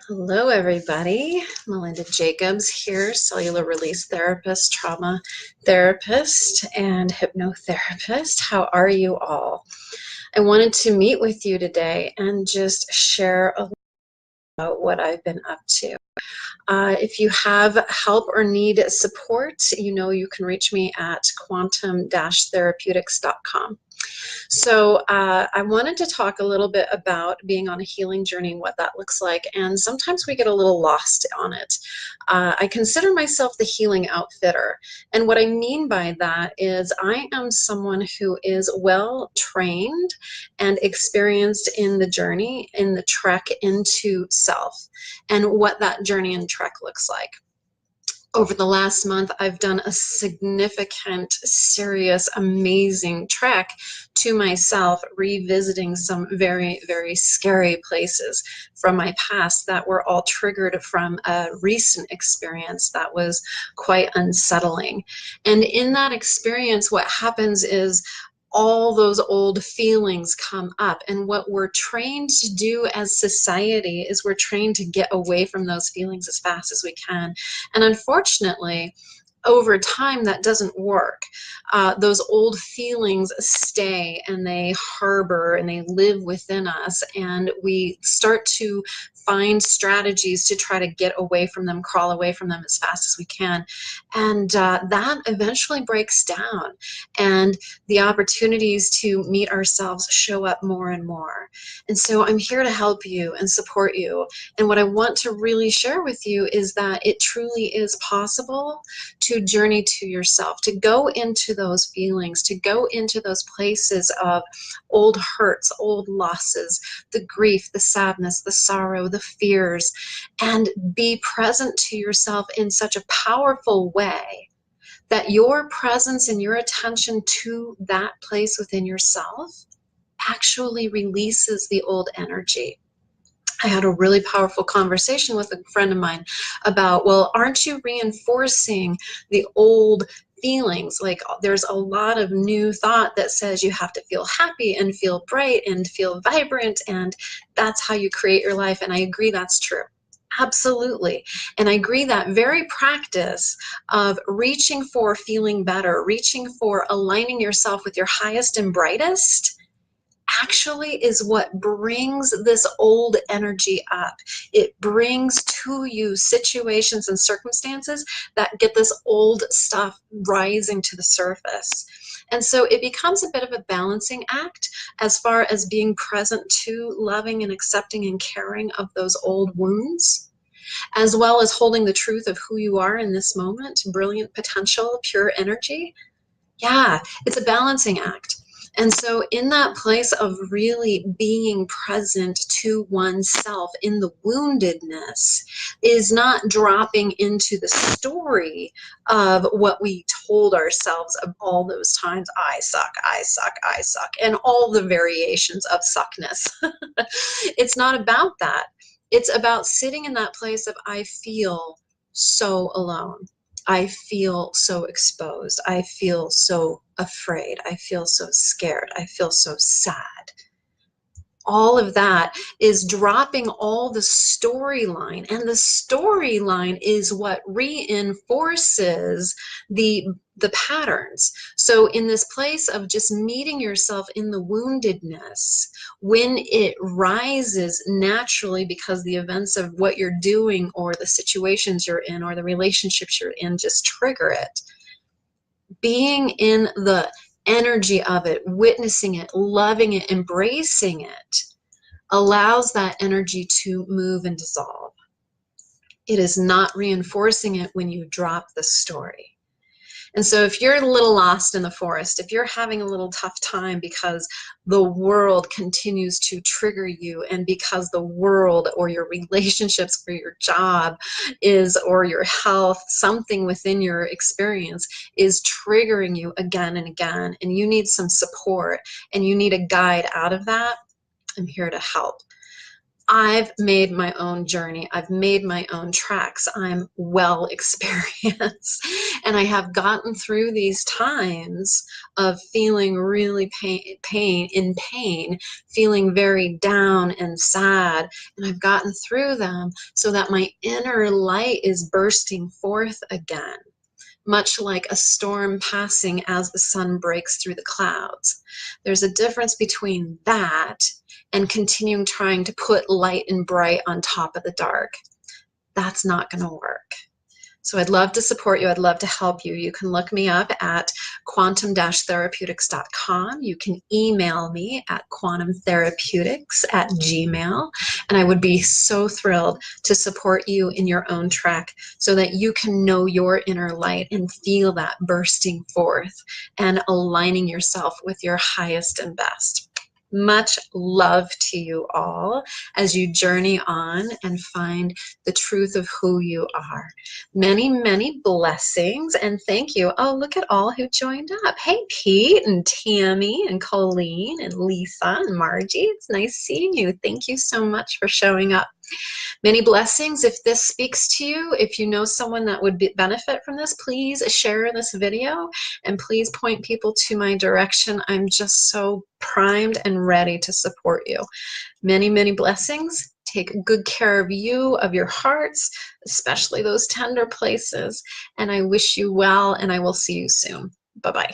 Hello, everybody. Melinda Jacobs here, cellular release therapist, trauma therapist, and hypnotherapist. How are you all? I wanted to meet with you today and just share a little about what I've been up to. If you have help or need support, you know you can reach me at quantum-therapeutics.com. So I wanted to talk a little bit about being on a healing journey and what that looks like. And sometimes we get a little lost on it. I consider myself the healing outfitter. And what I mean by that is I am someone who is well trained and experienced in the journey, in the trek into self, and what that journey and trek looks like. Over the last month, I've done a significant, serious, amazing trek to myself, revisiting some very, very scary places from my past that were all triggered from a recent experience that was quite unsettling. And in that experience, what happens is all those old feelings come up. And what we're trained to do as society is we're trained to get away from those feelings as fast as we can. And unfortunately, over time, that doesn't work. Those old feelings stay and they harbor and they live within us, and we start to find strategies to try to get away from them, crawl away from them as fast as we can. And that eventually breaks down, and the opportunities to meet ourselves show up more and more. And so I'm here to help you and support you. And what I want to really share with you is that it truly is possible to journey to yourself, to go into those feelings, to go into those places of old hurts, old losses, the grief, the sadness, the sorrow, the fears, and be present to yourself in such a powerful way that your presence and your attention to that place within yourself actually releases the old energy. I had a really powerful conversation with a friend of mine about, well, aren't you reinforcing the old feelings? Like, there's a lot of new thought that says you have to feel happy and feel bright and feel vibrant, and that's how you create your life. And I agree that's true. Absolutely. And I agree that very practice of reaching for feeling better, reaching for aligning yourself with your highest and brightest, actually is what brings this old energy up. It brings to you situations and circumstances that get this old stuff rising to the surface. And so it becomes a bit of a balancing act as far as being present to loving and accepting and caring of those old wounds, as well as holding the truth of who you are in this moment, brilliant potential, pure energy. Yeah, it's a balancing act. And so in that place of really being present to oneself in the woundedness is not dropping into the story of what we told ourselves of all those times, I suck, I suck, I suck, and all the variations of suckness. It's not about that. It's about sitting in that place of, I feel so alone. I feel so exposed. I feel so afraid. I feel so scared. I feel so sad. All of that is dropping all the storyline, and the storyline is what reinforces the patterns. So in this place of just meeting yourself in the woundedness, when it rises naturally because the events of what you're doing or the situations you're in or the relationships you're in just trigger it, being in the energy of it, witnessing it, loving it, embracing it, allows that energy to move and dissolve. It is not reinforcing it when you drop the story. And so if you're a little lost in the forest, if you're having a little tough time because the world continues to trigger you, and because the world or your relationships or your job is, or your health, something within your experience is triggering you again and again, and you need some support and you need a guide out of that, I'm here to help. I've made my own journey. I've made my own tracks. I'm well experienced. And I have gotten through these times of feeling really in pain, feeling very down and sad. And I've gotten through them so that my inner light is bursting forth again, much like a storm passing as the sun breaks through the clouds. There's a difference between that and continuing trying to put light and bright on top of the dark. That's not going to work. So I'd love to support you. I'd love to help you. You can look me up at quantum-therapeutics.com. You can email me at quantumtherapeutics@gmail. And I would be so thrilled to support you in your own track so that you can know your inner light and feel that bursting forth and aligning yourself with your highest and best. Much love to you all as you journey on and find the truth of who you are. Many, many blessings, and thank you. Oh, look at all who joined up. Hey, Pete and Tammy and Colleen and Lisa and Margie. It's nice seeing you. Thank you so much for showing up. Many blessings. If this speaks to you, if you know someone that would benefit from this, please share this video and please point people to my direction. I'm just so primed and ready to support you. Many, many blessings. Take good care of you, of your hearts, especially those tender places. And I wish you well, and I will see you soon. Bye-bye.